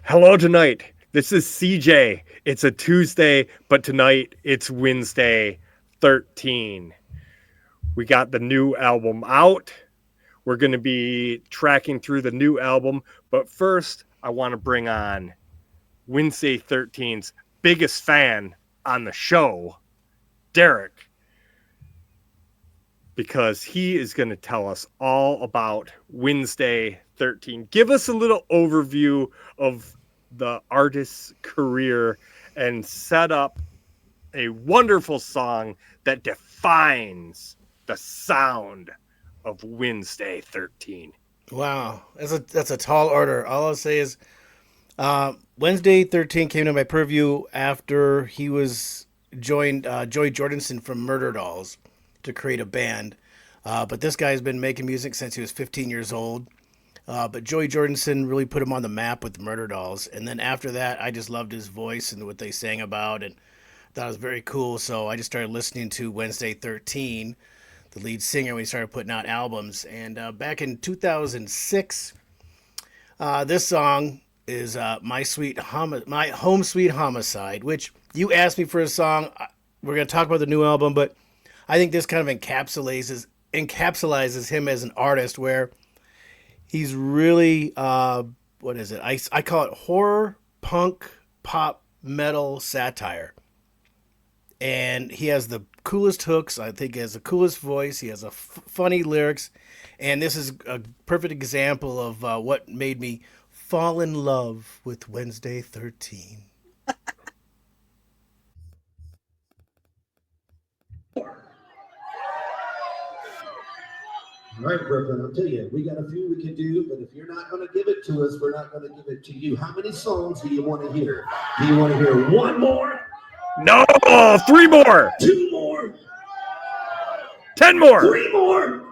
Hello tonight. This is CJ. It's a Tuesday, but tonight it's Wednesday 13. We got the new album out. We're going to be tracking through the new album, but first I want to bring on Wednesday 13's biggest fan on the show, Derek, because he is going to tell us all about Wednesday 13. Give us a little overview of the artist's career and set up a wonderful song that defines the sound of Wednesday 13. Wow, that's a tall order. All I'll say is Wednesday 13 came to my purview after he was joined Joey Jordison from Murder Dolls to create a band. But this guy's been making music since he was 15 years old. But Joey Jordison really put him on the map with Murder Dolls. And then after that, I just loved his voice and what they sang about and thought it was very cool. So I just started listening to Wednesday 13, the lead singer, when he started putting out albums. And back in 2006, this song is My Home Sweet Homicide, which you asked me for a song. We're going to talk about the new album, but I think this kind of encapsulates him as an artist, where he's really, what is it? I call it horror, punk, pop, metal satire. And he has the coolest hooks. I think he has the coolest voice. He has funny lyrics. And this is a perfect example of what made me fall in love with Wednesday 13. All right, Brooklyn, I'll tell you, we got a few we can do, but if you're not going to give it to us, we're not going to give it to you. How many songs do you want to hear? Do you want to hear one more? No, 3 more. 2 more? 10 more. 3 more?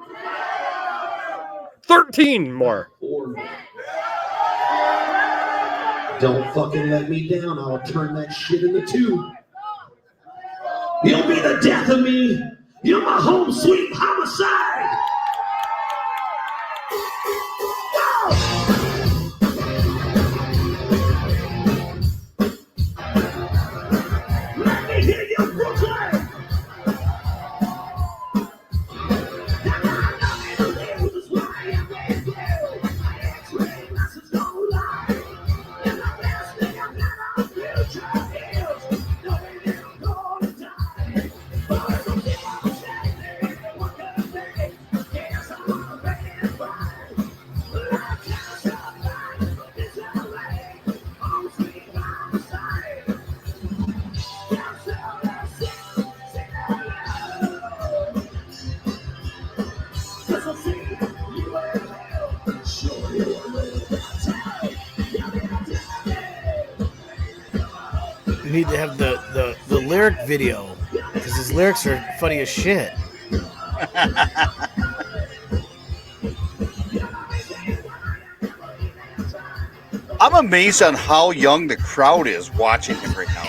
13 more. 4 more. Don't fucking let me down. I'll turn that shit into 2. You'll be the death of me. You're my home sweet homicide. Let me hear you, Brooklyn. You need to have the lyric video, because his lyrics are funny as shit. I'm amazed on how young the crowd is watching him right now.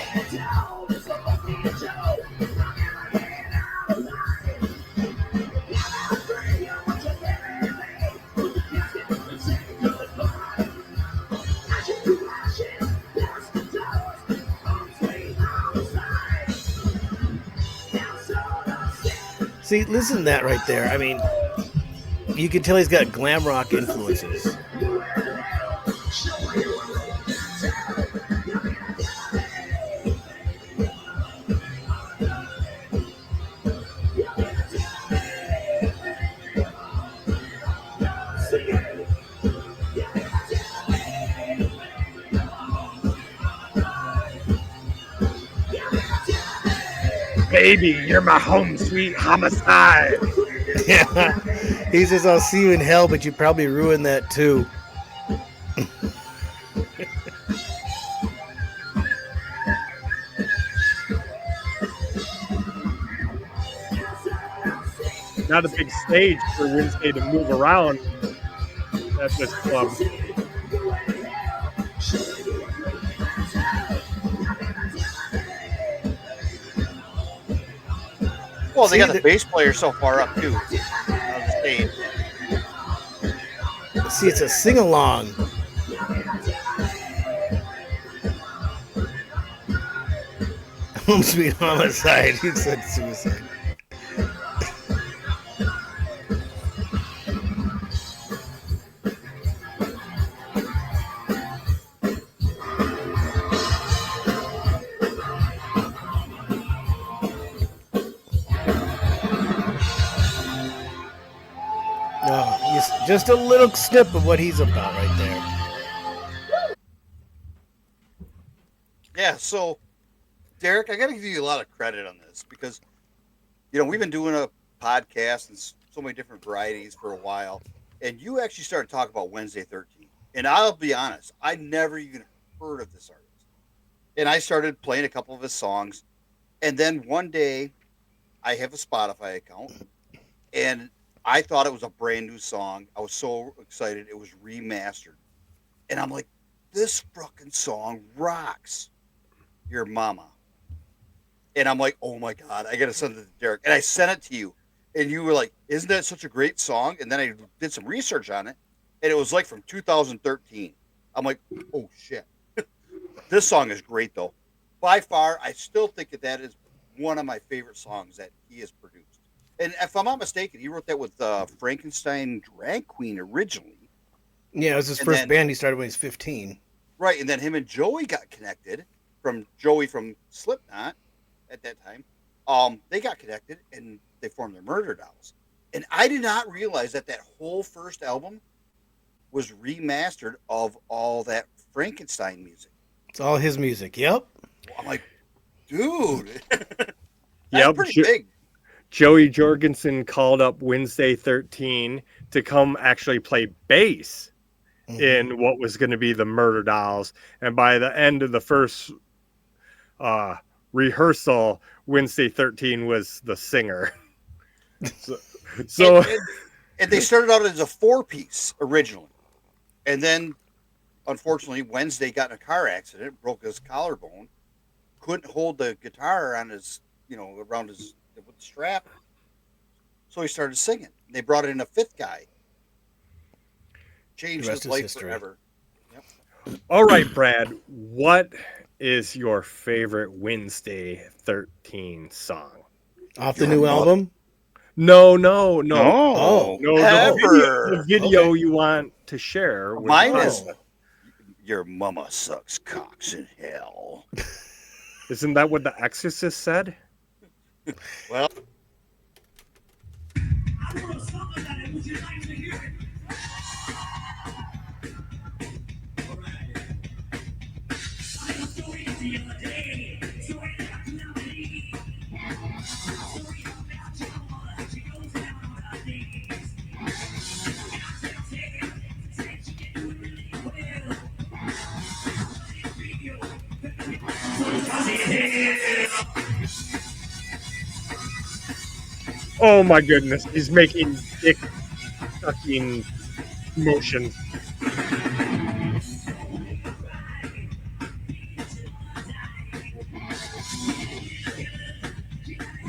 See, listen to that right there. I mean, you can tell he's got glam rock influences. Baby, you're my home sweet homicide. Yeah, he says, I'll see you in hell, but you probably ruined that too. Not a big stage for Wednesday to move around at this club. Well, they got the bass player so far up too on the stage. See, it's a sing-along. Home Sweet Homicide. He said suicide. Oh, just a little snip of what he's about right there. Yeah, so Derek, I got to give you a lot of credit on this because we've been doing a podcast and so many different varieties for a while, and you actually started talking about Wednesday 13th. And I'll be honest, I never even heard of this artist, and I started playing a couple of his songs, and then one day, I have a Spotify account, and I thought it was a brand new song. I was so excited; it was remastered, and I'm like, "This fucking song rocks!" Your mama. And I'm like, oh my God, I got to send it to Derek. And I sent it to you. And you were like, isn't that such a great song? And then I did some research on it. And it was like from 2013. I'm like, oh shit. This song is great though. By far, I still think that is one of my favorite songs that he has produced. And if I'm not mistaken, he wrote that with Frankenstein Drag Queen originally. Yeah, it was his first band he started when he was 15. Right. And then him and Joey got connected from Joey from Slipknot at that time. They got connected and they formed the Murder Dolls. And I did not realize that whole first album was remastered of all that Frankenstein music. It's all his music. Yep. I'm like, dude, that's pretty big. Joey Jorgensen called up Wednesday 13 to come actually play bass in what was going to be the Murder Dolls. And by the end of the first rehearsal, Wednesday 13 was the singer. So and they started out as a 4-piece originally. And then, unfortunately, Wednesday got in a car accident, broke his collarbone, couldn't hold the guitar on his, around his with the strap. So he started singing. They brought in a 5th guy. Changed his life forever. Yep. All right, Brad, what is your favorite Wednesday 13 song? Off the new album? No. Oh, No, the video you want to share. Mine is Your Mama Sucks Cocks in Hell. Isn't that what The Exorcist said? Well, Oh my goodness, he's making dick sucking motions.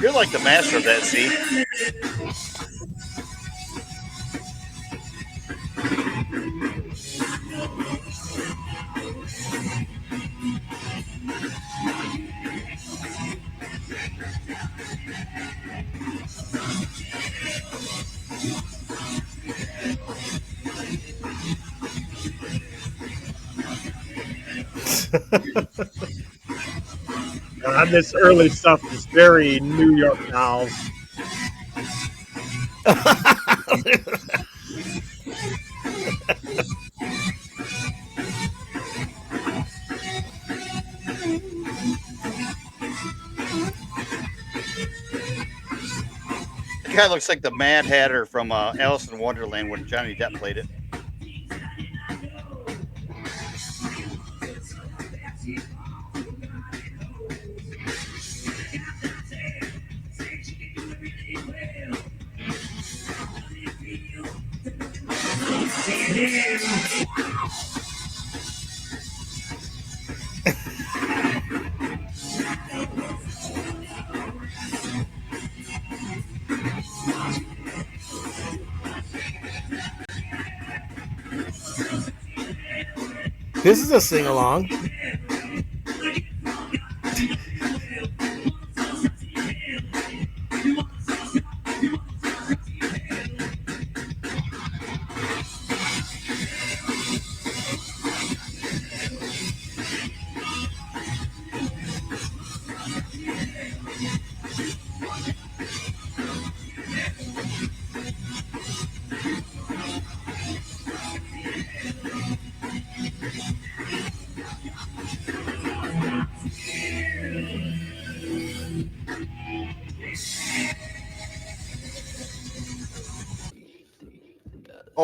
you're like the master of that, see? God, this early stuff is very New York Dolls. The guy looks like the Mad Hatter from Alice in Wonderland when Johnny Depp played it. This is a sing along.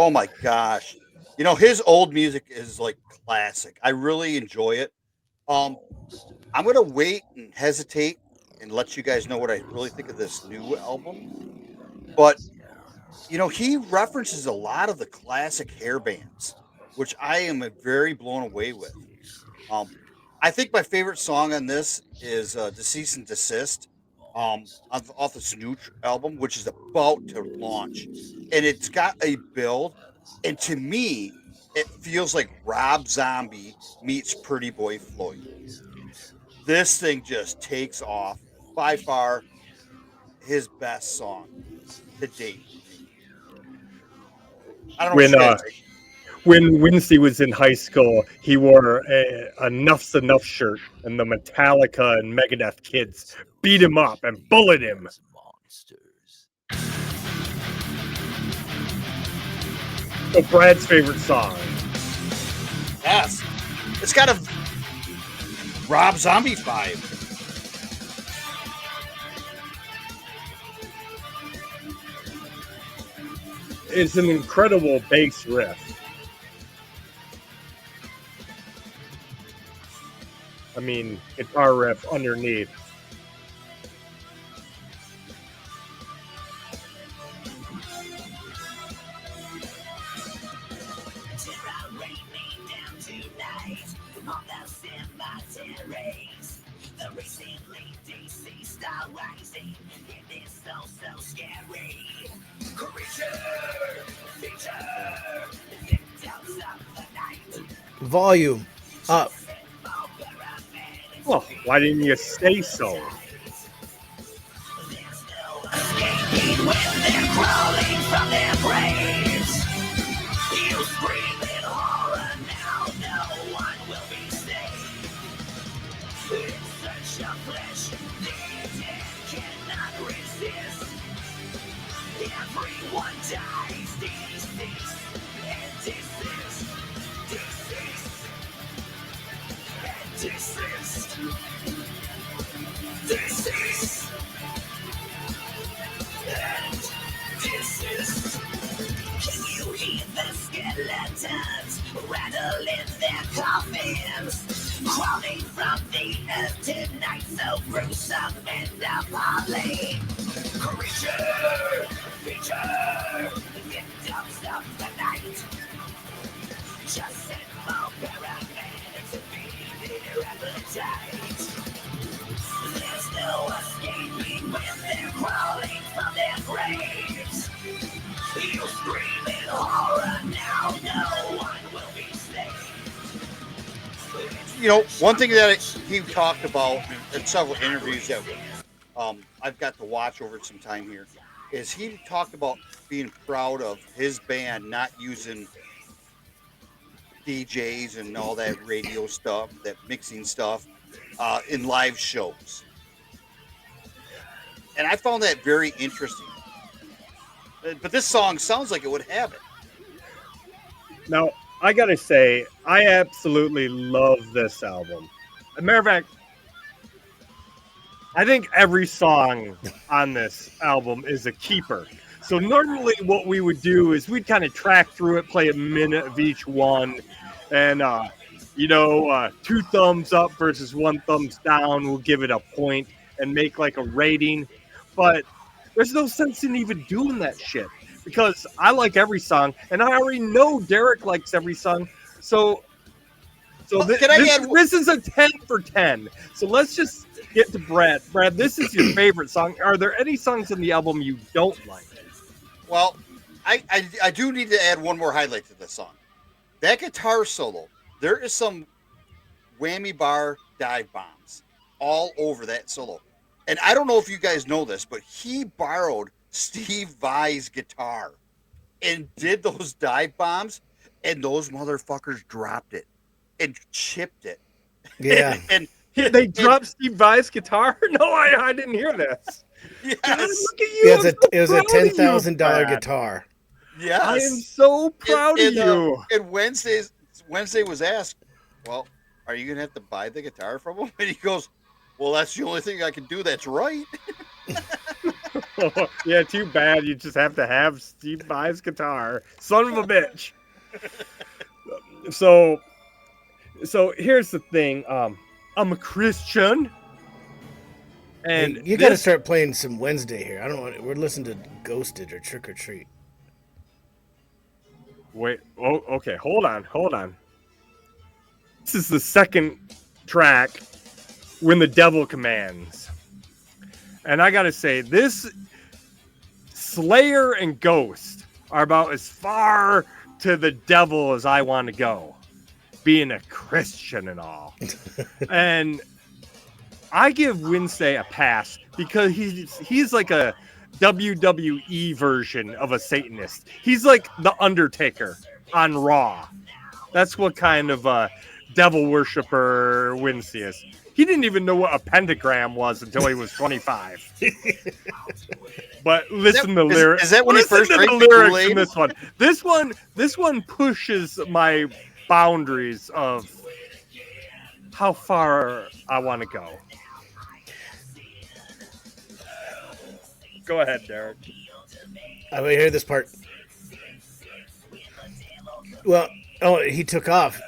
Oh my gosh. His old music is like classic. I really enjoy it. Um, I'm gonna wait and hesitate and let you guys know what I really think of this new album. But he references a lot of the classic hair bands, which I am very blown away with. Um, I think my favorite song on this is "Decease and Desist," off the Snooch album, which is about to launch, and it's got a build, and to me, it feels like Rob Zombie meets Pretty Boy Floyd. This thing just takes off. By far, his best song to date for me. I don't know what When you guys think. when Wincy was in high school, he wore a Nuff's Enough shirt, and the Metallica and Megadeth kids beat him up and bullied him. So Brad's favorite song. Yes, it's got a Rob Zombie vibe. It's an incredible bass riff. I mean, guitar riff underneath. Volume up. Well, why didn't you say so? Rattle in their coffins, crawling from the earth tonight, so gruesome and appalling. Creature, feature, victims of the night. Just send more paramedics to be their appetite. There's no escaping when they're crawling from their graves. You scream in horror now, no one will be safe. One thing that he talked about in several interviews that I've got to watch over some time here is he talked about being proud of his band not using DJs and all that radio stuff, that mixing stuff in live shows. And I found that very interesting. But this song sounds like it would have it. Now, I gotta say, I absolutely love this album. As a matter of fact, I think every song on this album is a keeper. So normally what we would do is we'd kind of track through it, play a minute of each one, and 2 thumbs up versus 1 thumbs down, we'll give it a point and make like a rating. But there's no sense in even doing that shit because I like every song, and I already know Derek likes every song. So this is a 10 for 10. So let's just get to Brad. Brad, this is your favorite song. Are there any songs in the album you don't like? Well, I do need to add one more highlight to this song. That guitar solo, there is some whammy bar dive bombs all over that solo. And I don't know if you guys know this, but he borrowed Steve Vai's guitar and did those dive bombs, and those motherfuckers dropped it and chipped it. Yeah. and They dropped Steve Vai's guitar? No, I didn't hear this. Yes. God, look at you. Yeah, it was a I'm proud of you, $10,000 Brad. guitar. Yes. I am so proud of you. And Wednesday was asked, well, are you going to have to buy the guitar from him? And he goes, well, that's the only thing I can do that's right. Yeah, too bad. You just have to have Steve Vai's guitar. Son of a bitch. So, so here's the thing. I'm a Christian, Hey, and you got to this. start playing some Wednesday here. I don't know. We're listening to Ghosted or Trick or Treat. Wait. Oh, okay. Hold on. Hold on. This is the second track, "When the Devil Commands," and I gotta say, this Slayer and Ghost are about as far to the devil as I want to go, being a Christian and all. And I give Wednesday a pass because he's like a WWE version of a Satanist. He's like the Undertaker on Raw. That's what kind of devil worshiper Wednesday is. He didn't even know what a pentagram was until he was 25. But listen to lyrics. Is that when he Listen first to drank the the lyrics Kool-Aid? in this one. This one pushes my boundaries of how far I want to go. Go ahead, Derek. I will hear this part. Well, oh, he took off.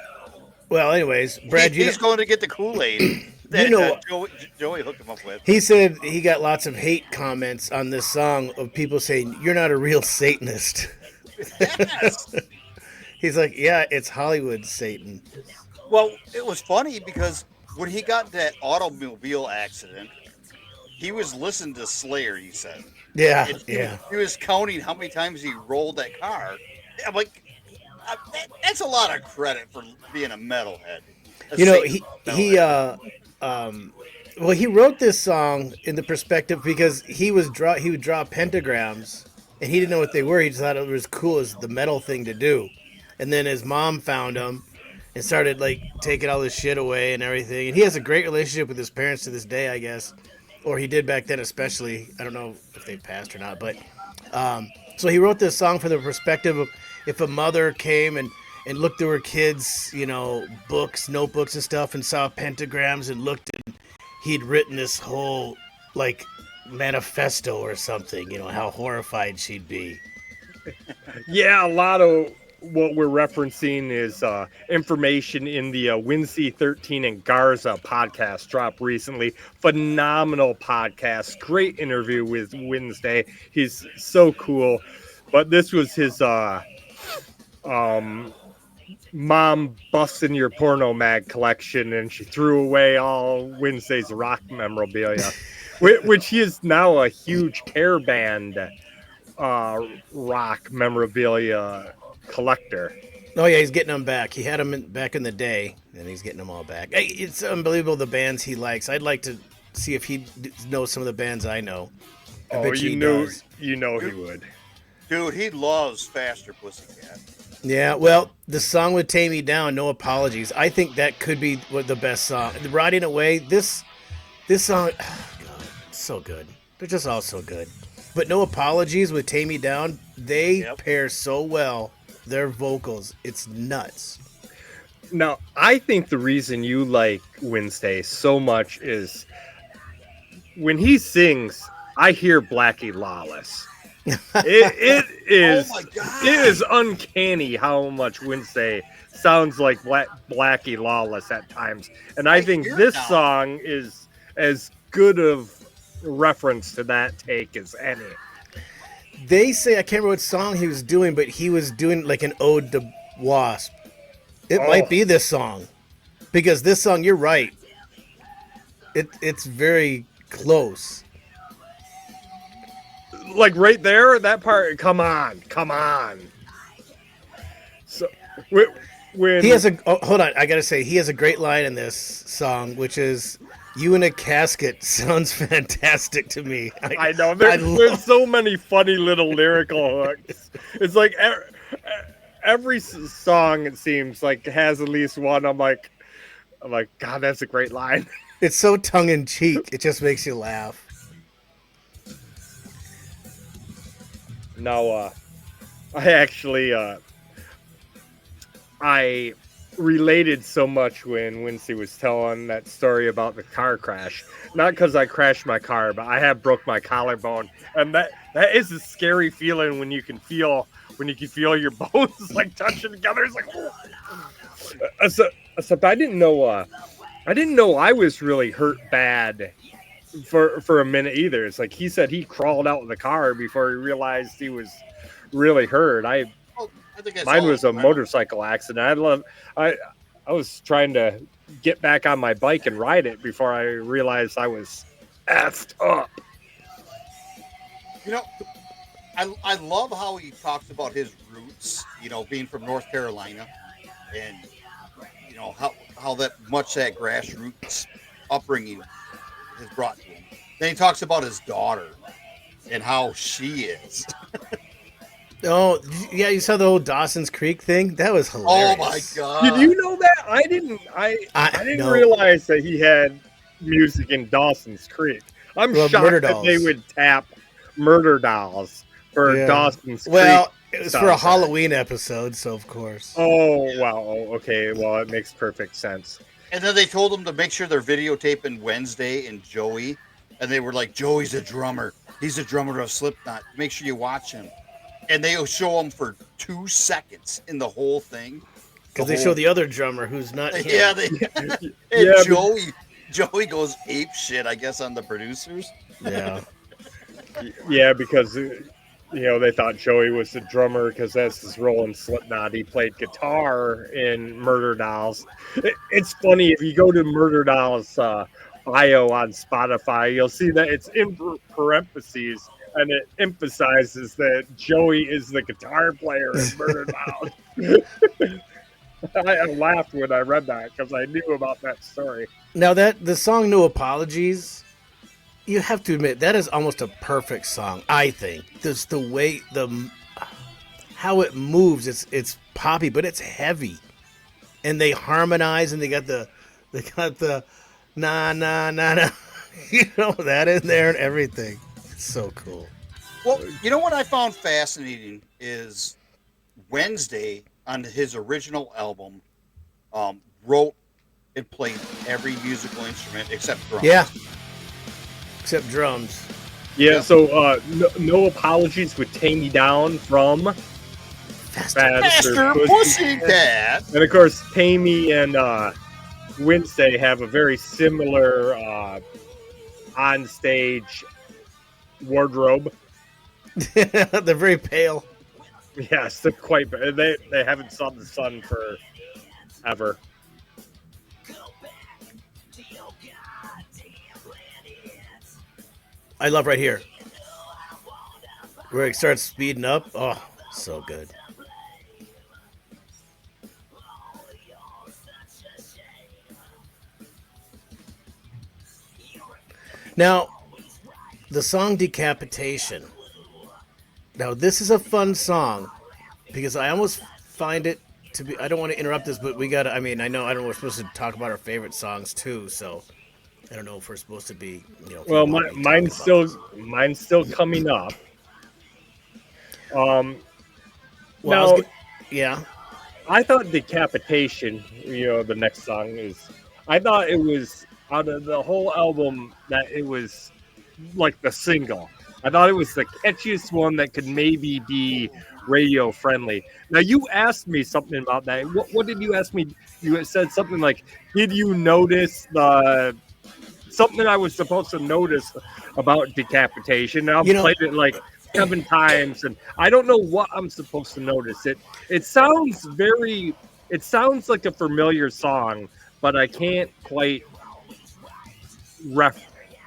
Well, anyways, Brad, He's going to get the Kool-Aid you that know, Joey hooked him up with. he said he got lots of hate comments on this song of people saying you're not a real Satanist. Yes. He's like, yeah, it's Hollywood Satan. Well, it was funny because when he got that automobile accident, he was listening to Slayer, he said. Yeah, And yeah. he was counting how many times he rolled that car. I'm like, that's a lot of credit for being a metalhead. A You know, Satan he metalhead. well, he wrote this song in the perspective because he would draw pentagrams and he didn't know what they were. He just thought it was cool as the metal thing to do. And then his mom found him and started like taking all his shit away and everything. And he has a great relationship with his parents to this day, I guess, or he did back then, especially. I don't know if they passed or not, but so he wrote this song from the perspective of if a mother came and looked through her kids, books, notebooks and stuff, and saw pentagrams and looked, and he'd written this whole like manifesto or something. How horrified she'd be. Yeah, a lot of what we're referencing is information in the Wednesday 13 and Garza podcast dropped recently. Phenomenal podcast. Great interview with Wednesday. He's so cool. But this was his um, mom busting your porno mag collection, and she threw away all Wednesday's rock memorabilia, which he is now a huge hair band rock memorabilia collector. Oh yeah, he's getting them back. He had them back in the day, and he's getting them all back. Hey, it's unbelievable the bands he likes. I'd like to see if he knows some of the bands I know. I bet You he know, does. he would. Dude, he loves Faster Pussycat. Yeah, well, the song with "Tame Me Down," "No Apologies." I think that could be the best song. "Riding Away," this song, oh God, it's so good. They're just all so good. But "No Apologies" with "Tame Me Down," they pair so well. Their vocals, it's nuts. Now, I think the reason you like Wednesday so much is when he sings, I hear Blackie Lawless. It is Oh my God. it is uncanny how much Wednesday sounds like Blackie Lawless at times, and I think hear it this now. song is as good of reference to that take as any. They say, I can't remember what song he was doing, but he was doing like an ode to Wasp. It might be this song. Because this song, you're right. It's very close. Like right there, that part. Come on. So when He has hold on, I gotta say, he has a great line in this song, which is, "You in a casket" sounds fantastic to me. I know there's so many funny little lyrical hooks. It's like every song it seems like has at least one. I'm like, God, that's a great line. It's so tongue in cheek. It just makes you laugh. Now, I actually I related so much when Wincy was telling that story about the car crash. Not because I crashed my car, but I have broke my collarbone, and that is a scary feeling when you can feel your bones like touching together. It's like, except I didn't know. I didn't know I was really hurt bad for a minute either. It's like he said he crawled out of the car before he realized he was really hurt. Well, I think that's Mine all was a that matters. motorcycle accident. I was trying to get back on my bike and ride it before I realized I was effed up. You know, I love how he talks about his roots. You know, being from North Carolina, and you know how that grassroots upbringing has brought to him. Then he talks about his daughter and how she is. Oh, yeah, you saw the old Dawson's Creek thing? That was Oh hilarious. my god! Did you know that? I didn't. I didn't no. realize that he had music in Dawson's Creek. I'm Well, shocked Murder that they Dolls. would tap Murder Dolls for Yeah. Dawson's Creek. Well, it was for a soundtrack. Halloween episode, so of course. Oh wow. Okay. Well, it makes perfect sense. And then they told him to make sure they're videotaping Wednesday and Joey, and they were like, "Joey's a drummer. He's a drummer of Slipknot. Make sure you watch him." And they'll show him for 2 seconds in the whole thing. Because they show the other drummer who's not him. Yeah, and Yeah, Joey goes ape shit, I guess, on the producers. Yeah. Yeah, because they thought Joey was the drummer because that's his role in Slipknot. He played guitar in Murder Dolls. It's funny if you go to Murder Dolls bio on Spotify, you'll see that it's in parentheses, and it emphasizes that Joey is the guitar player in Murder Dolls. I laughed when I read that because I knew about that story. Now that the song "No Apologies," you have to admit that is almost a perfect song. I think just the way how it moves. It's poppy, but it's heavy, and they harmonize, and they got the na na na na, that in there and everything. It's so cool. Well, you know what I found fascinating is Wednesday on his original album wrote and played every musical instrument except drums. Yeah, except drums. Yeah, Yeah. so no apologies with Tame Me Down from Master Pussycat. And of course, Tammy and Wednesday have a very similar on-stage wardrobe. They're very pale. Yes, they're quite. They haven't saw the sun for ever. I love right here where it starts speeding up. Oh, so good. Now, the song Decapitation. Now, this is a fun song because I almost find it to be. I don't want to interrupt this, but we got to. I mean, I know we're supposed to talk about our favorite songs too, so I don't know if we're supposed to be. Well, mine's still coming up. Well, yeah. I thought Decapitation, the next song is. I thought it was out of the whole album that it was like the single. I thought it was the catchiest one that could maybe be radio friendly. Now you asked me something about that. What did you ask me? You had said something like, "Did you notice something I was supposed to notice about Decapitation?" Now I've played it like 7 times, and I don't know what I'm supposed to notice. It sounds like a familiar song, but I can't quite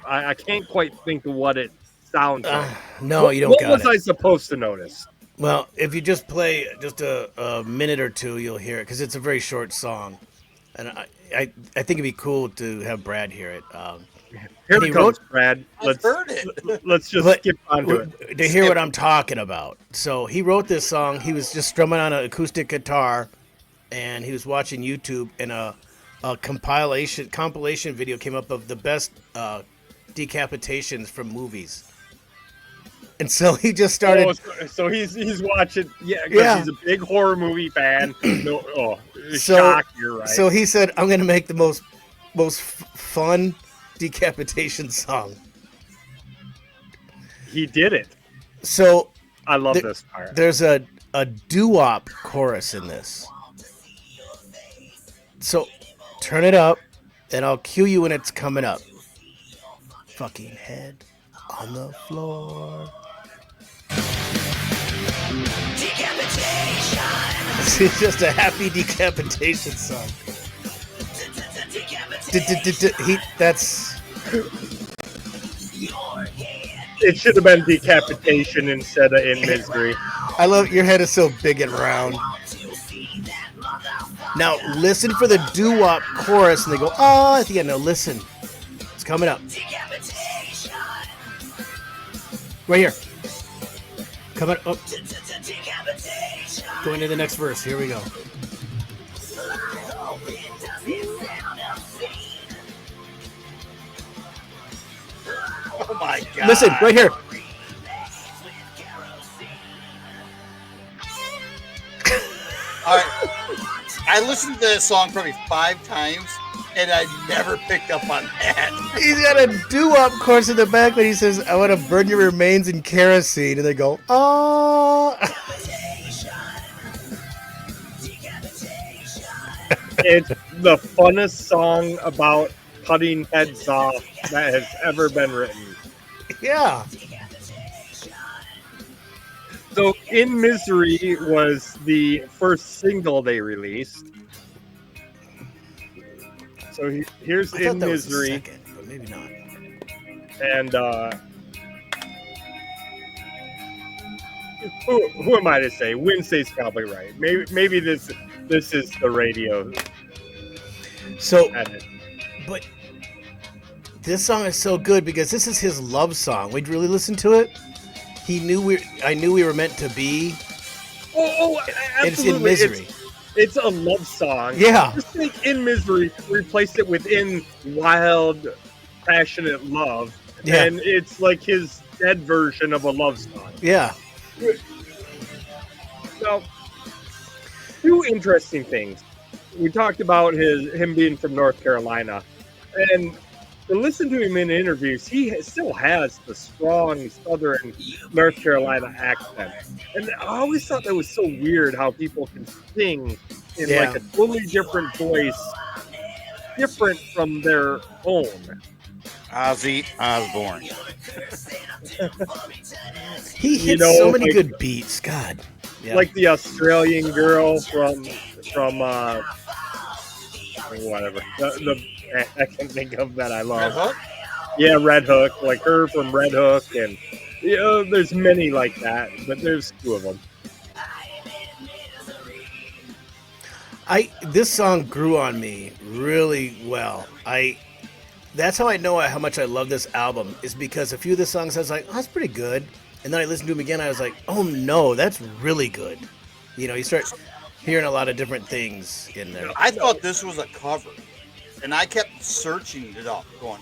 I can't quite think of what it sounds like. No, you don't got it. What was I supposed to notice? Well, if you just play just a minute or two, you'll hear it because it's a very short song, and I think it'd be cool to have Brad hear it. Here it comes, Brad. I've heard it. Let's just skip onto it. To hear what I'm talking about. So he wrote this song. He was just strumming on an acoustic guitar, and he was watching YouTube, and a compilation video came up of the best decapitations from movies. And so he just started. So he's watching, because he's a big horror movie fan. shock, you're right. So he said, "I'm going to make the most fun decapitation song." He did it. So I love this part. there's a doo-wop chorus in this. So turn it up, and I'll cue you when it's coming up. Fucking head on the floor. Decapitation. It's just a happy decapitation song. That's. It should have been decapitation instead of In Misery. I love your head is so big and round. Now listen for the doo-wop chorus, and they go, "Oh," at the end. Now listen, it's coming up. Right here. Coming up. Going to the next verse. Here we go. Oh my God. Listen, right here. All right. I listened to this song probably 5 times, and I never picked up on that. He's got a doo-wop chorus in the back when he says, "I want to burn your remains in kerosene," and they go, "Oh." It's the funnest song about cutting heads off that has ever been written. Yeah. So, In Misery was the first single they released. So here's I thought In that was the Misery, second, but maybe not. and who am I to say? Wednesday's probably right. Maybe this is the radio So, edit. but this song is so good because this is his love song. We'd really listen to it. I knew we were meant to be. Oh, absolutely. It's In Misery. It's a love song. Yeah. Just take In Misery, replace it with In Wild, Passionate Love. Yeah. And it's like his dead version of a love song. Yeah. Now, 2 interesting things. We talked about him being from North Carolina. And to listen to him in interviews, he still has the strong Southern North Carolina accent. And I always thought that was so weird how people can sing in like a totally different voice, different from their own. Ozzy Osbourne. He hits so many good beats. God. Yeah. Like the Australian girl from whatever. I can't think of that I love. Red Hook? Yeah, Red Hook. Like her from Red Hook. And there's many like that, but there's 2 of them. This song grew on me really well. That's how I know how much I love this album, is because a few of the songs I was like, "Oh, that's pretty good," and then I listened to them again. I was like, "Oh no, that's really good." You start hearing a lot of different things in there. I thought this was a cover, and I kept searching it up, going,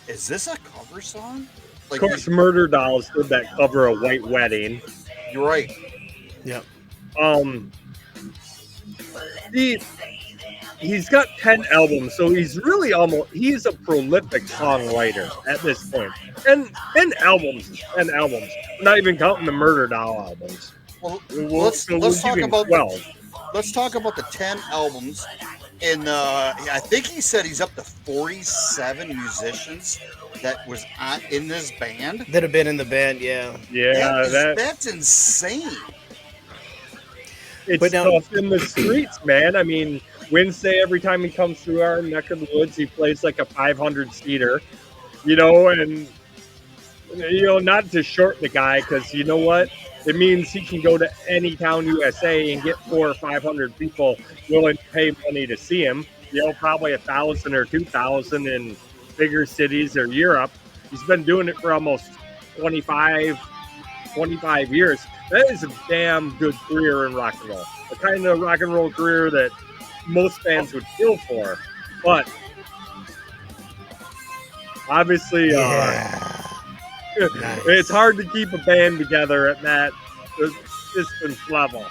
"Is this a cover song?" Of course, Murder Dolls did that cover of White Wedding. You're right. Yep. He's got 10 albums, so he's a prolific songwriter at this point. And 10 albums. We're not even counting the Murder Doll albums. Well, let's talk about 12. Let's talk about the 10 albums. And I think he said he's up to 47 musicians that was in this band. That have been in the band, yeah. Yeah, that's insane. It's tough in the streets, man. I mean, Wednesday, every time he comes through our neck of the woods, he plays like a 500-seater, and, not to short the guy, because you know what? It means he can go to any town USA and get 400 or 500 people willing to pay money to see him. Probably 1,000 or 2,000 in bigger cities or Europe. He's been doing it for almost 25 years. That is a damn good career in rock and roll. The kind of rock and roll career that most bands would kill for. But obviously, it's hard to keep a band together at that distance level.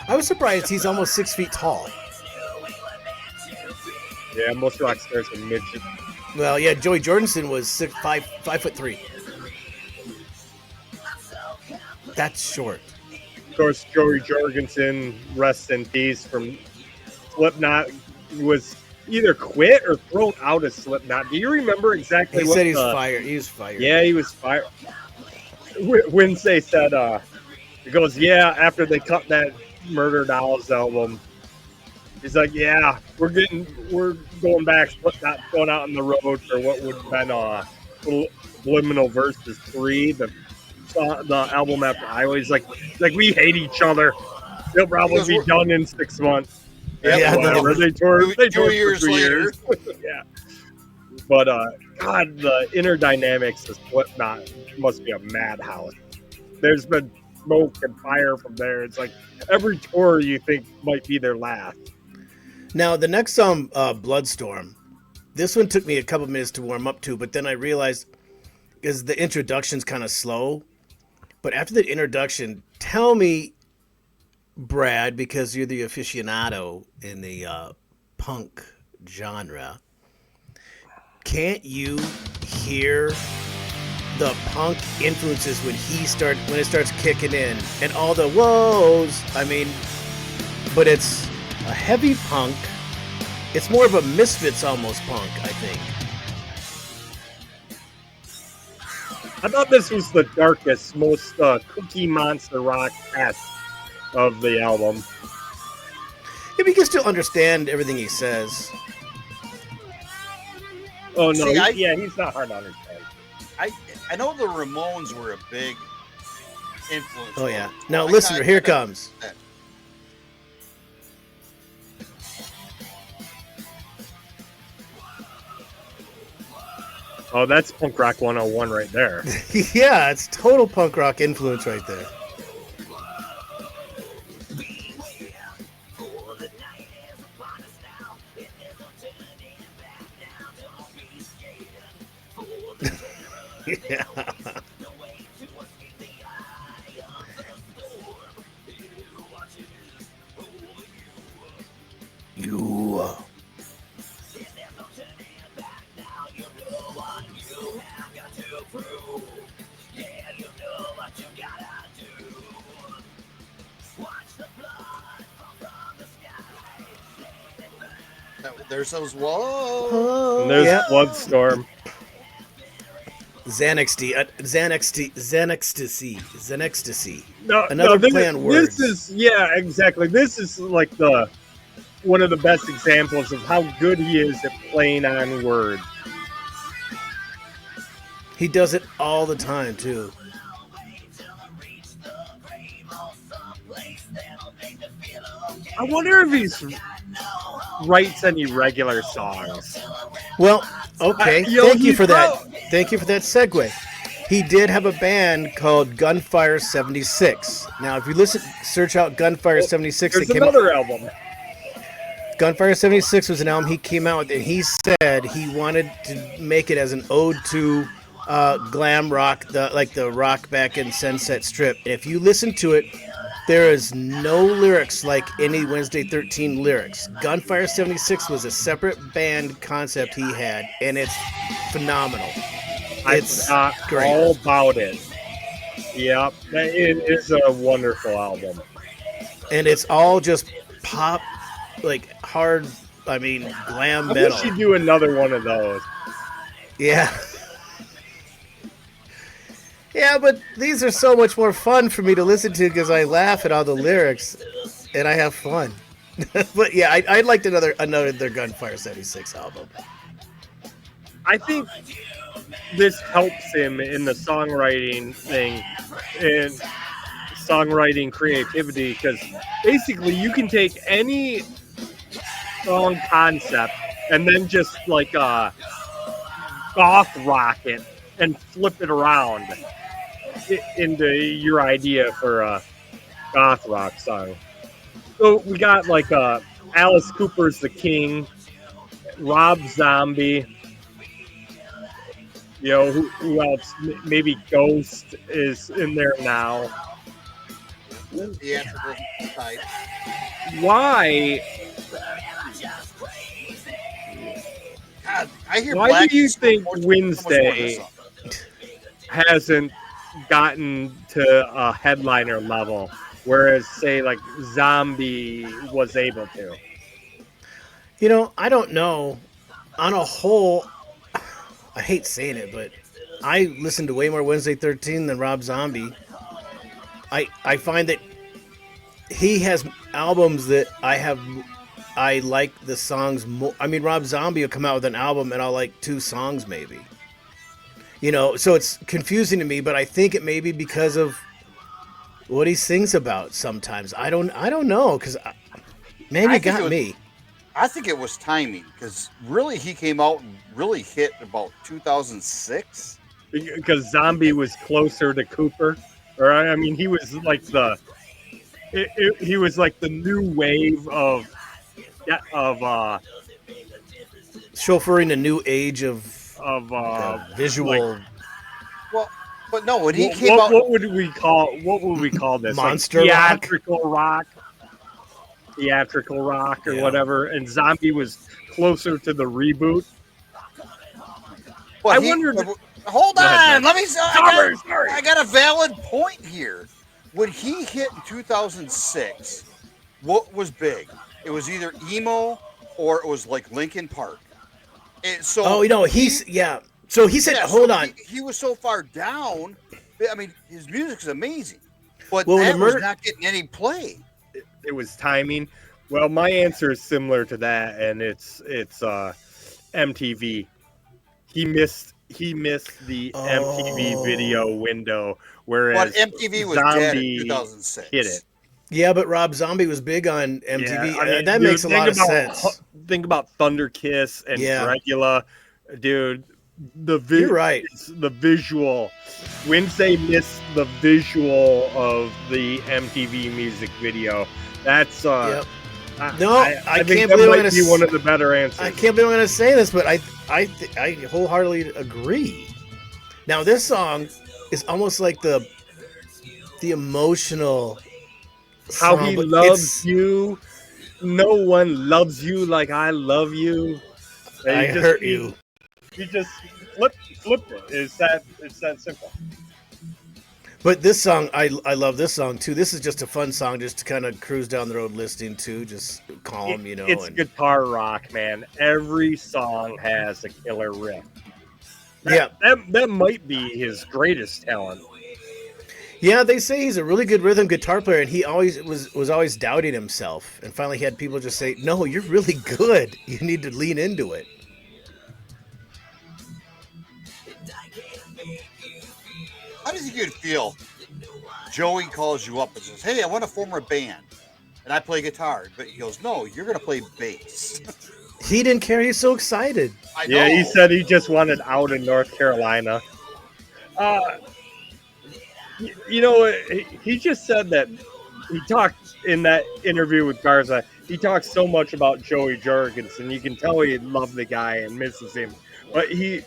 I was surprised he's almost 6 feet tall. Yeah, most rock stars are midget. Well, yeah, Joey Jordison was 5'3". That's short. Of course, Joey Jorgensen, rest in peace, from Slipknot, was either quit or thrown out of Slipknot. Do you remember exactly He what said he was fired. He was fired. Yeah, he was fired. Wednesday said, he goes, yeah, after they cut that Murder Dolls album, he's like, yeah, we're going back, Slipknot going out on the road for what would have been Subliminal Verses 3, the album after Iowa. He's like we hate each other. They'll probably be done in 6 months. Yeah, whatever. They toured 2 years for 3 later. years. Yeah. But God, the inner dynamics of Slipknot must be a madhouse. There's been smoke and fire from there. It's like every tour you think might be their last. Now the next song, Bloodstorm. This one took me a couple minutes to warm up to, but then I realized is the introduction's kind of slow. But after the introduction, tell me, Brad, because you're the aficionado in the punk genre, can't you hear the punk influences when it starts kicking in and all the whoas? I mean, but it's a heavy punk. It's more of a Misfits almost punk, I think. I thought this was the darkest, most Cookie Monster rock-esque of the album. Yeah, but you can still understand everything he says. Oh, no. See, he's not hard on his head. I know the Ramones were a big influence. Oh, yeah. Now, listener, here it comes. Oh, that's Punk Rock 101 right there. Yeah, it's total punk rock influence right there. Yeah. You. There's those whoa. And there's Yeah. Bloodstorm. Xanaxty. No, Another this, play on words. This is, yeah, exactly. This is like one of the best examples of how good he is at playing on words. He does it all the time, too. I wonder if he writes any regular songs. Well, okay. Thank you for that. Thank you for that segue. He did have a band called Gunfire 76. Now, if you search out Gunfire 76, There's another album. Gunfire 76 was an album he came out with, and he said he wanted to make it as an ode to glam rock, the rock back in Sunset Strip. And if you listen to it, there is no lyrics like any Wednesday 13 lyrics. Gunfire 76 was a separate band concept he had, and it's phenomenal. It's great. All about it. Yep, it is a wonderful album. And it's all just pop, like hard, glam metal. I wish you'd do another one of those. Yeah. Yeah, but these are so much more fun for me to listen to because I laugh at all the lyrics and I have fun. But yeah, I'd like another their Gunfire 76 album. I think this helps him in the songwriting thing and songwriting creativity, because basically you can take any song concept and then just like goth rock it and flip it around into your idea for a goth rock song. So we got like Alice Cooper's The King, Rob Zombie. You know, who else? Maybe Ghost is in there now. the theatrical side. Why? God, I hear Why Black do you is think so much more than this Wednesday song. hasn't gotten to a headliner level, whereas say like Zombie was able to? I don't know. On a whole, I hate saying it, but I listen to way more Wednesday 13 than Rob Zombie. I find that he has albums that I like the songs more. I mean, Rob Zombie will come out with an album and I'll like two songs maybe. So it's confusing to me, but I think it may be because of what he sings about sometimes. I don't know cuz man, I you think it got was. me. I think it was timing because really he came out and really hit about 2006. Because Zombie was closer to Cooper, or I mean, he was like he was like the new wave of yeah, Chauffeuring a new age of the like visual Well, but no, when he what, came out, what would we call this, like monster rock. theatrical rock or Yeah. whatever, and Zombie was closer to the reboot. well, I he wondered. hold Go ahead, on, man. let me. Sorry. I got a valid point here. When he hit in 2006, what was big? It was either emo or it was like Linkin Park. And so Oh, he's yeah. So he said, yeah, hold so on. he was so far down. I mean, his music is amazing, but Well, when the that was murder not getting any play. It was timing. Well, my answer is similar to that, and it's MTV. He missed the MTV video Oh. window, But whereas MTV was dead in Zombie hit it. 2006. Yeah, but Rob Zombie was big on Yeah, MTV. I mean, That dude, makes a lot of sense. think about Thunder Kiss and Yeah. Dracula, dude. You're right. The visual. Wednesday missed the visual of the MTV music video. That's Yep. I, No, I think can't that believe I'm might gonna be one of the better answers. I can't believe I'm going to say this, but I wholeheartedly agree. Now this song is almost like the emotional How song, he but loves you. No one loves you like I love you. And I hurt you. He just flipped it. It's that simple. But this song, I love this song too. This is just a fun song, just to kind of cruise down the road listening to, just calm, It's and guitar rock, man. Every song has a killer riff. yeah. That might be his greatest talent. Yeah, they say he's a really good rhythm guitar player, and he always was always doubting himself. And finally, he had people just say, "No, you're really good. You need to lean into it." How does you feel? Joey calls you up and says, "Hey, I want to form a band, and I play guitar." But he goes, "No, you're going to play bass." He didn't care. He's so excited. I know. Yeah, he said he just wanted out in North Carolina. He just said that he talked in that interview with Garza. He talks so much about Joey Jorgensen. You can tell he loved the guy and misses him. But he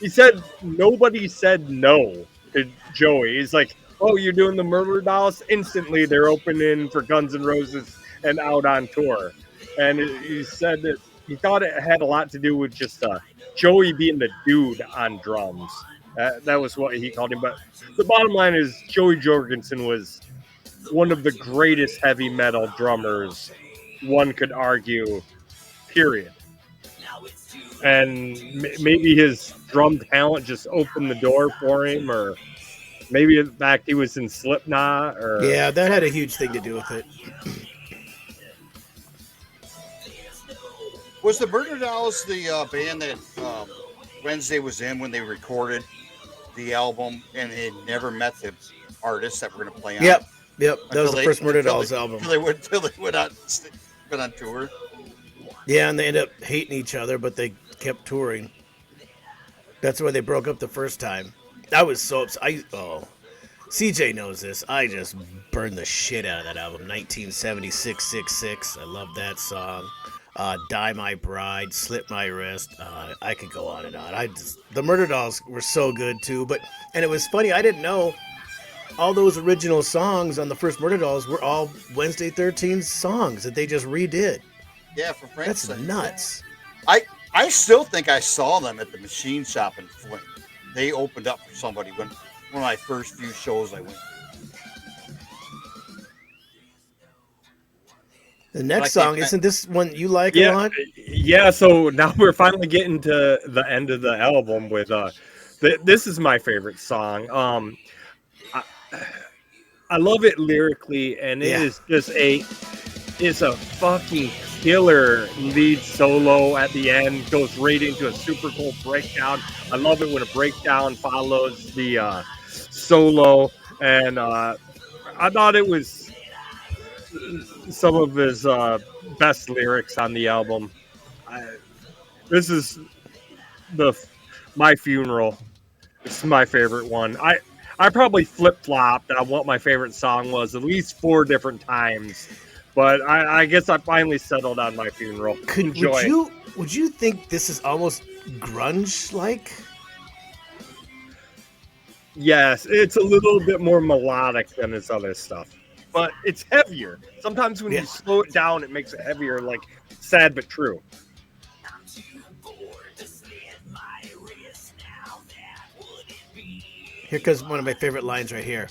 said nobody said no to Joey. He's like, "Oh, you're doing the Murder Dolls?" Instantly, they're opening for Guns N' Roses and out on tour. And he said that he thought it had a lot to do with just Joey being the dude on drums. That was what he called him. But the bottom line is Joey Jorgensen was one of the greatest heavy metal drummers, one could argue, period. And maybe his drum talent just opened the door for him, or maybe in fact he was in Slipknot. Or Yeah, that had a huge thing to do with it. Was the Murder Dolls the band that Wednesday was in when they recorded the album, and they never met the artists that were going to play on? Yep. That was the Until first Murder until Dolls they- album. Until they went on tour. Yeah, and they ended up hating each other, but they kept touring. That's why they broke up the first time. I was so upset. CJ knows this. I just burned the shit out of that album. 1976-66. I love that song. Die My Bride, Slip My Wrist. I could go on and on. The Murder Dolls were so good too. And it was funny. I didn't know all those original songs on the first Murder Dolls were all Wednesday 13 songs that they just redid. Yeah, for That's Frankenstein. nuts. I still think I saw them at the machine shop in Flint. They opened up for somebody when one of my first few shows I went to. The But I next can't. song, isn't this one you like a Yeah, lot? yeah. So now we're finally getting to the end of the album with this is my favorite song. I, I love it lyrically, and it Yeah. is just it's a fucking killer lead solo at the end. Goes right into a super cool breakdown. I love it when a breakdown follows the solo, and I thought it was some of his best lyrics on the album. This is the My Funeral. It's my favorite one. I probably flip flopped on what my favorite song was at least 4 different times, but I guess I finally settled on My Funeral. Enjoy. Would you think this is almost grunge like? Yes, it's a little bit more melodic than his other stuff, but it's heavier. Sometimes when Yeah. you slow it down, it makes it heavier, like Sad But True. Here comes one of my favorite lines right here.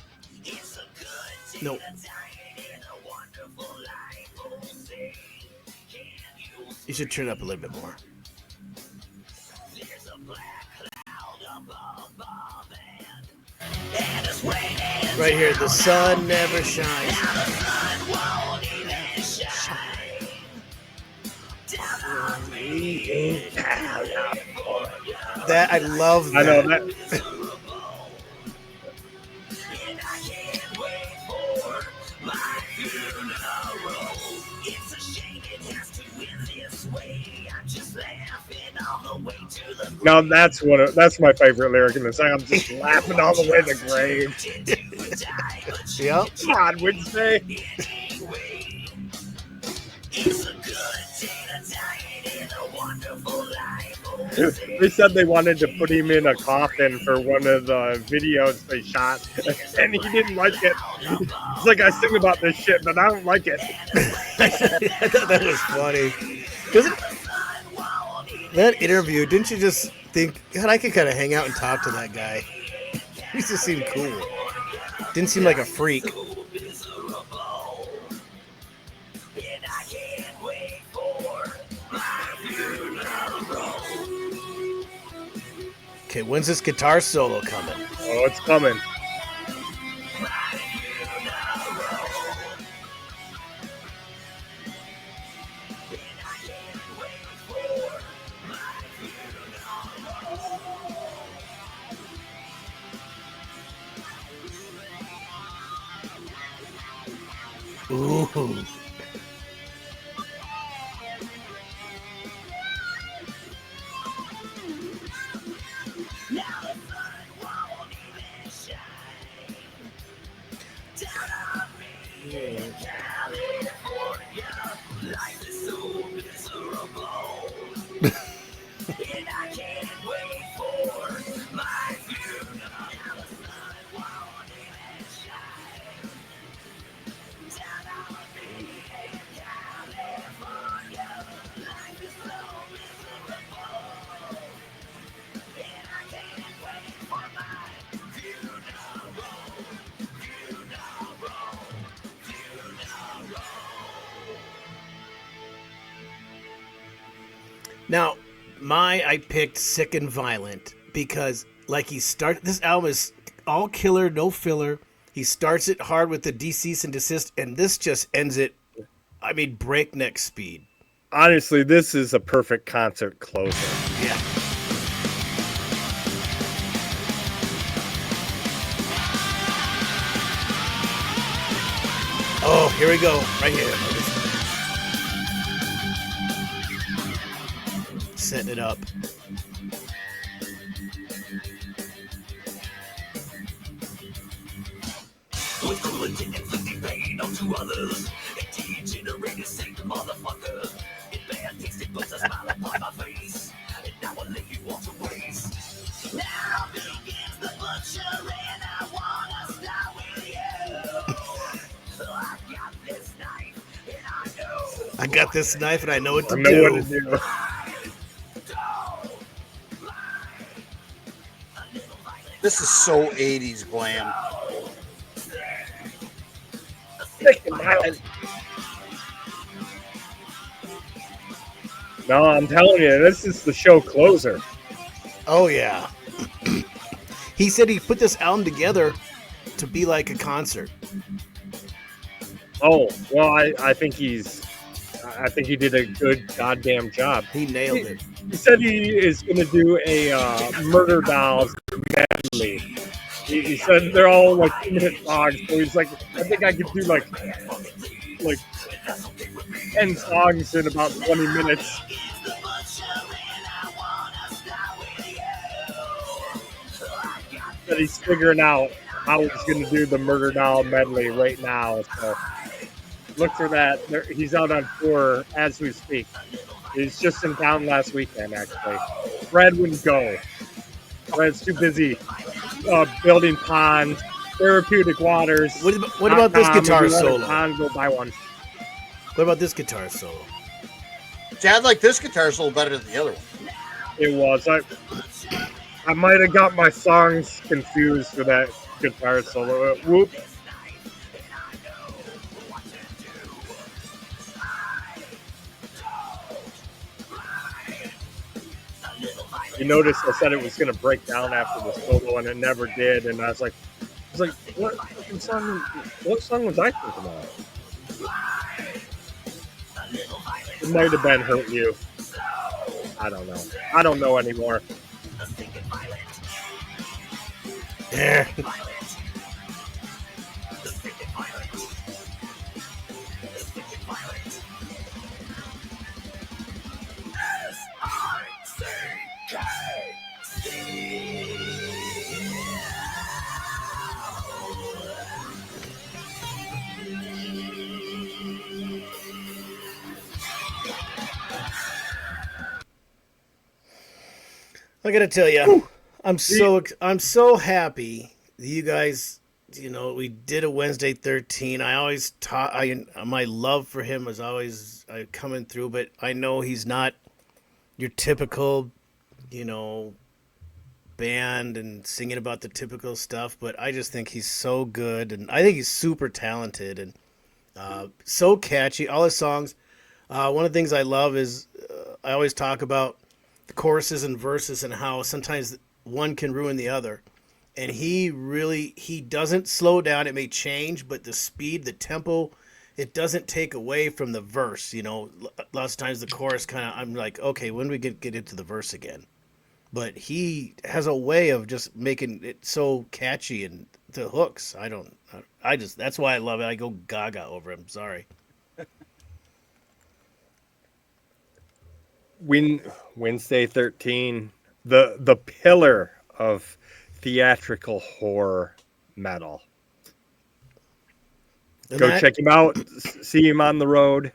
No. You should turn it up a little bit more. Right here, the sun never shines. That I love that. I know that. Now that's that's my favorite lyric in the song. I'm just laughing all the way to the grave. Yep. God, Wednesday. They said they wanted to put him in a coffin for one of the videos they shot, and he didn't like it. He's like, I sing about this shit, but I don't like it. I thought that was funny. That interview, didn't you just think, God, I could kind of hang out and talk to that guy? He just seemed cool. Didn't seem like a freak. Okay, when's this guitar solo coming? Oh, it's coming. Ooh. Now, I picked Sick and Violent because, like, this album is all killer, no filler. He starts it hard with the cease and desist, and this just ends it, breakneck speed. Honestly, this is a perfect concert closer. Yeah. Oh, here we go, right here. Setting it up. With coolant and inflicting pain onto others. It degenerated, sick motherfucker. It bad taste, it puts a smile upon my face. And now I'll let you walk to waste. Now begins the butcher, and I wanna start with I got this knife and I know what to I know do. what to do. This is so 80s glam. No, I'm telling you, this is the show closer. Oh yeah. He said he put this album together to be like a concert. Oh, well, I think he did a good goddamn job. He nailed it. He said he is going to do a Murder Dolls medley. He said they're all like 2-minute songs, so he's like, I think I could do like 10 songs in about 20 minutes. That he's figuring out how he's going to do the Murder Doll medley right now. So look for that. He's out on tour as we speak. He's just in town last weekend, actually. Fred wouldn't go. Fred's too busy building ponds, therapeutic waters. What about this guitar solo? Go buy one. What about this guitar solo? See, I like this guitar solo better than the other one. It was. I might have got my songs confused for that guitar solo. Whoop. You notice I said it was going to break down after the solo, and it never did. And I was like, what song was I thinking of? It might have been Hurt You. I don't know. I don't know anymore. Yeah. I gotta tell you, I'm so happy that you guys, we did a Wednesday 13. I always my love for him was always coming through, but I know he's not your typical, band and singing about the typical stuff, but I just think he's so good, and I think he's super talented and so catchy. All his songs. One of the things I love is I always talk about the choruses and verses and how sometimes one can ruin the other. And he doesn't slow down. It may change, but the speed, the tempo, it doesn't take away from the verse. Lots of times the chorus I'm like, okay, when do we get into the verse again? But he has a way of just making it so catchy and the hooks. That's why I love it. I go gaga over him. Sorry. Wednesday 13, the pillar of theatrical horror metal. Go check him out. See him on the road.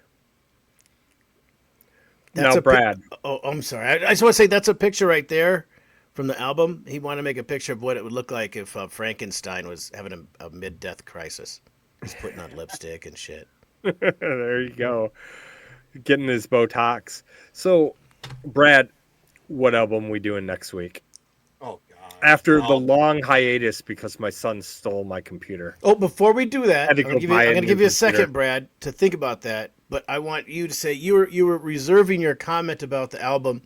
Now, Brad. I'm sorry. I just want to say that's a picture right there from the album. He wanted to make a picture of what it would look like if Frankenstein was having a mid-death crisis. He's putting on lipstick and shit. There you go. Getting his Botox. So, Brad, what album we doing next week? Oh, God. After the long hiatus because my son stole my computer. Oh, before we do that, I'm going to give you a second, computer. Brad, to think about that. But I want you to say you were reserving your comment about the album.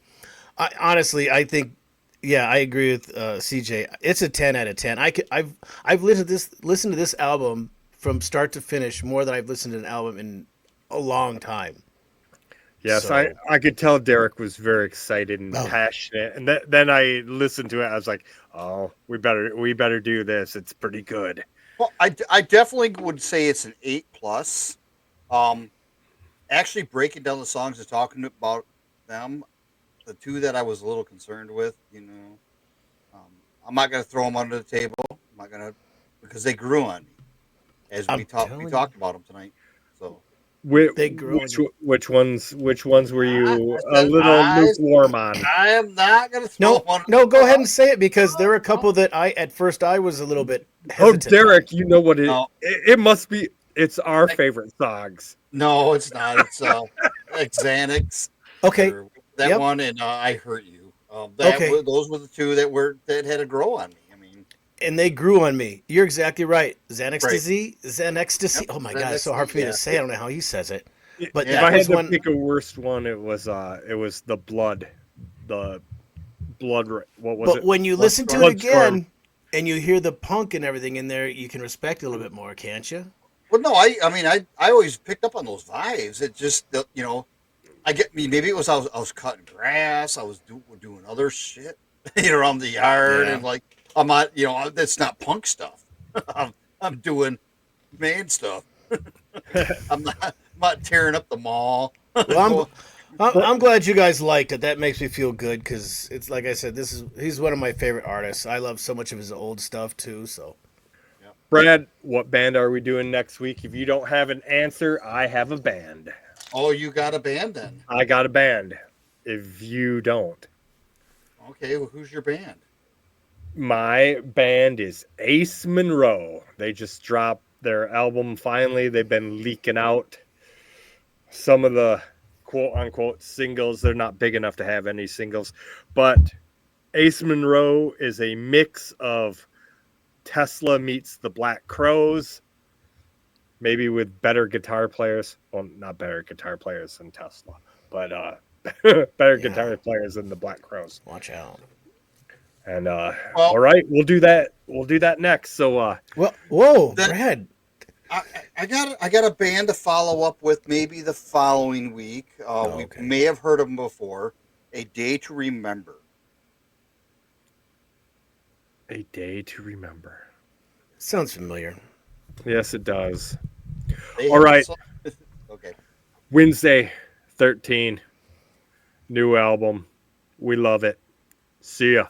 Honestly, I think, yeah, I agree with CJ. It's a 10 out of 10. I've listened to this album from start to finish more than I've listened to an album in a long time. Yes, so, I could tell Derek was very excited and passionate, and then I listened to it. I was like, "Oh, we better do this. It's pretty good." Well, I definitely would say it's an 8+. Actually, breaking down the songs and talking about them, the two that I was a little concerned with, I'm not going to throw them under the table. I'm not going to, because they grew on me as we talked about them tonight. So. Which ones were you a little lukewarm on? I am not going to throw one. No, go ahead and say it, because there were a couple that at first I was a little bit hesitant. Oh, Derek, you know what it must be. It's our favorite songs. No, it's not. It's Xanax. Okay. Or that Yep. one and I Hurt You. Okay. Those were the two that had to grow on me. I mean, And they grew on me. You're exactly right. Xanax right. disease. Xanax disease. Yep. Oh my That god, it's next so hard for me to yeah. say. I don't know how he says it. But If Yeah. I that had was to one. pick a worst one, it was the blood. What was But it? when you Blood listen to storm. it again and you hear the punk and everything in there, you can respect it a little bit more, can't you? Well, no, I mean, I always picked up on those vibes. It just, I get me. Maybe it was I was cutting grass. I was doing other shit, around the yard, Yeah. and like I'm not, that's not punk stuff. I'm doing man stuff. I'm not tearing up the mall. Well, I'm Go- I'm glad you guys liked it. That makes me feel good because it's like I said, he's one of my favorite artists. I love so much of his old stuff too. So Brad, what band are we doing next week? If you don't have an answer, I have a band. oh, you got a band then? I got a band. If you don't, Okay, well, who's your band? my band is Ace Monroe. They just dropped their album finally. They've been leaking out some of the quote unquote singles. They're not big enough to have any singles, but Ace Monroe is a mix of Tesla meets the Black Crows, maybe with better guitar players. Well, not better guitar players than Tesla, but better Yeah. guitar players than the Black Crows. watch out. And Well, all right, we'll do that. We'll do that next. So Well, whoa, That- Brad. I got a band to follow up with maybe the following week. We okay. may have heard of them before. A Day to Remember. a day to remember. Sounds familiar. Yes, it does. They All have a right. song- Okay. Wednesday, 13, new album. We love it. See ya.